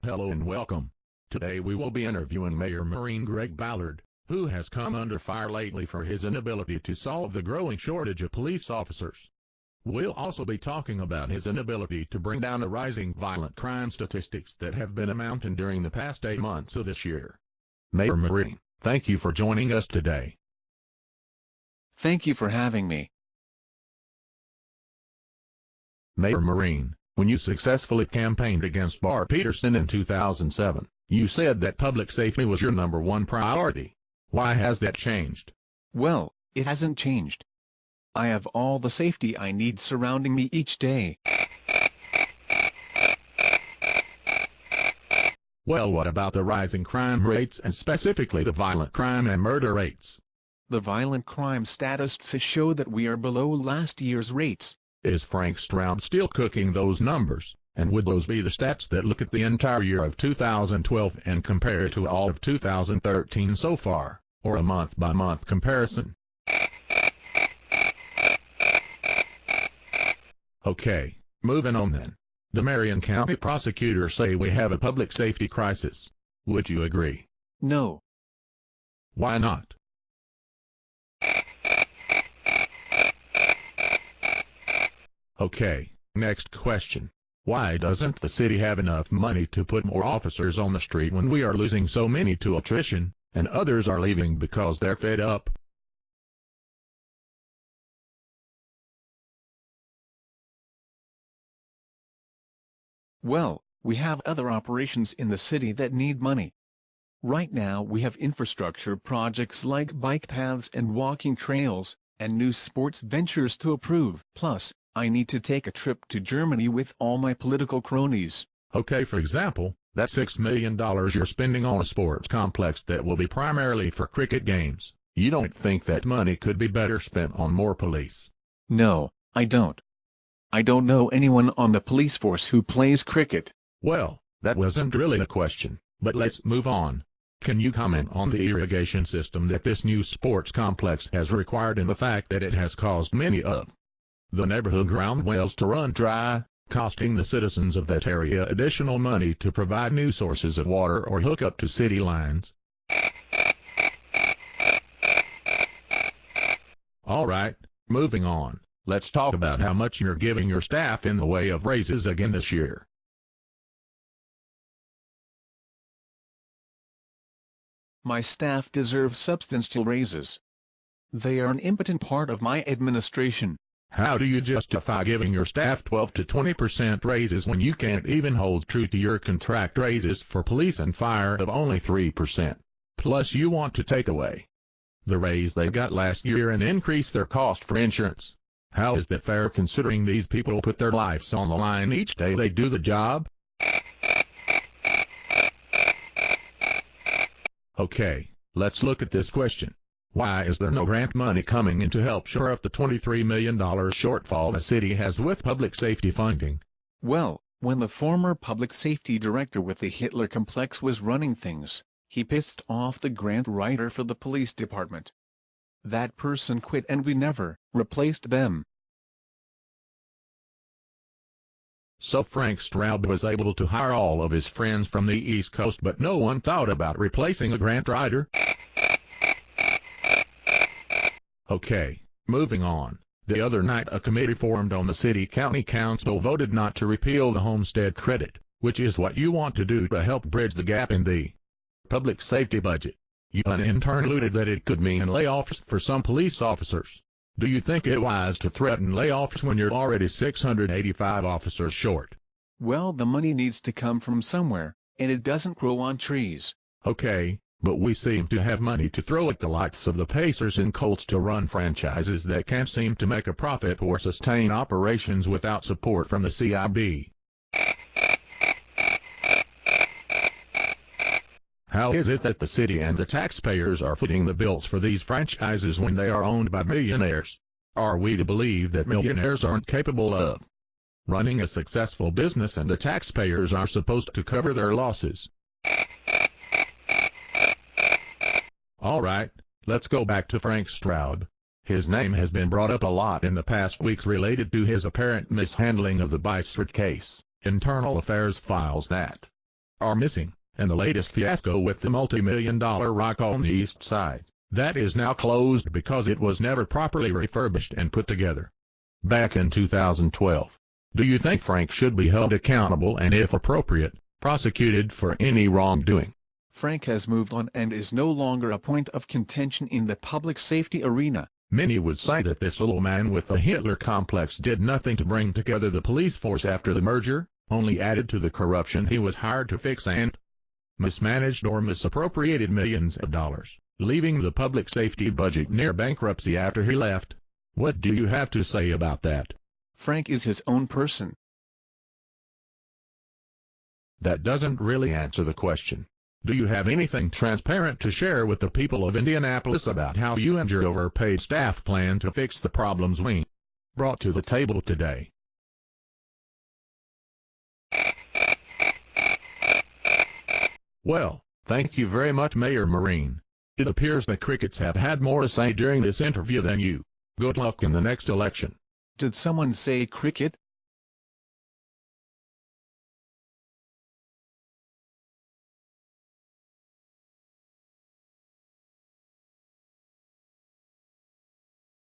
Hello and welcome. Today we will be interviewing Mayor Marine Greg Ballard, who has come under fire lately for his inability to solve the growing shortage of police officers. We'll also be talking about his inability to bring down the rising violent crime statistics that have been mounting during the past 8 months of this year. Mayor Marine, thank you for joining us today. Thank you for having me. Mayor Marine, when you successfully campaigned against Ballard in 2007, you said that public safety was your #1 priority. Why has that changed? Well, it hasn't changed. I have all the safety I need surrounding me each day. Well, what about the rising crime rates and specifically the violent crime and murder rates? The violent crime statistics show that we are below last year's rates. Is Frank Stroud still cooking those numbers, and would those be the stats that look at the entire year of 2012 and compare it to all of 2013 so far, or a month-by-month comparison? Okay, moving on then. The Marion County prosecutors say we have a public safety crisis. Would you agree? No. Why not? Okay, next question. Why doesn't the city have enough money to put more officers on the street when we are losing so many to attrition, and others are leaving because they're fed up? Well, we have other operations in the city that need money. Right now we have infrastructure projects like bike paths and walking trails, and new sports ventures to approve. Plus, I need to take a trip to Germany with all my political cronies. Okay, for example, that $6 million you're spending on a sports complex that will be primarily for cricket games. You don't think that money could be better spent on more police? No, I don't. I don't know anyone on the police force who plays cricket. Well, that wasn't really a question, but let's move on. Can you comment on the irrigation system that this new sports complex has required and the fact that it has caused many of the neighborhood ground wells to run dry, costing the citizens of that area additional money to provide new sources of water or hook up to city lines? Alright, moving on. Let's talk about how much you're giving your staff in the way of raises again this year. My staff deserve substantial raises. They are an important part of my administration. How do you justify giving your staff 12 to 20% raises when you can't even hold true to your contract raises for police and fire of only 3%? Plus you want to take away the raise they got last year and increase their cost for insurance. How is that fair considering these people put their lives on the line each day they do the job? Okay, let's look at this question. Why is there no grant money coming in to help shore up the $23 million shortfall the city has with public safety funding? Well, when the former public safety director with the Hitler complex was running things, he pissed off the grant writer for the police department. That person quit and we never replaced them. So Frank Stroud was able to hire all of his friends from the East Coast, but no one thought about replacing a grant writer? Okay, moving on. The other night a committee formed on the city-county council voted not to repeal the homestead credit, which is what you want to do to help bridge the gap in the public safety budget. You in turn alluded that it could mean layoffs for some police officers. Do you think it wise to threaten layoffs when you're already 685 officers short? Well, the money needs to come from somewhere, and it doesn't grow on trees. Okay, but we seem to have money to throw at the likes of the Pacers and Colts to run franchises that can't seem to make a profit or sustain operations without support from the CIB. How is it that the city and the taxpayers are footing the bills for these franchises when they are owned by millionaires? Are we to believe that millionaires aren't capable of running a successful business and the taxpayers are supposed to cover their losses? Alright, let's go back to Frank Stroud. His name has been brought up a lot in the past weeks related to his apparent mishandling of the Ballard case. Internal Affairs files that are missing, and the latest fiasco with the multi-million-dollar rock on the east side, that is now closed because it was never properly refurbished and put together. Back in 2012, do you think Frank should be held accountable and, if appropriate, prosecuted for any wrongdoing? Frank has moved on and is no longer a point of contention in the public safety arena. Many would say that this little man with the Hitler complex did nothing to bring together the police force after the merger, only added to the corruption he was hired to fix and mismanaged or misappropriated millions of dollars, leaving the public safety budget near bankruptcy after he left. What do you have to say about that? Frank is his own person. That doesn't really answer the question. Do you have anything transparent to share with the people of Indianapolis about how you and your overpaid staff plan to fix the problems we brought to the table today? Well, thank you very much, Mayor Marine. It appears the Crickets have had more to say during this interview than you. Good luck in the next election. Did someone say cricket?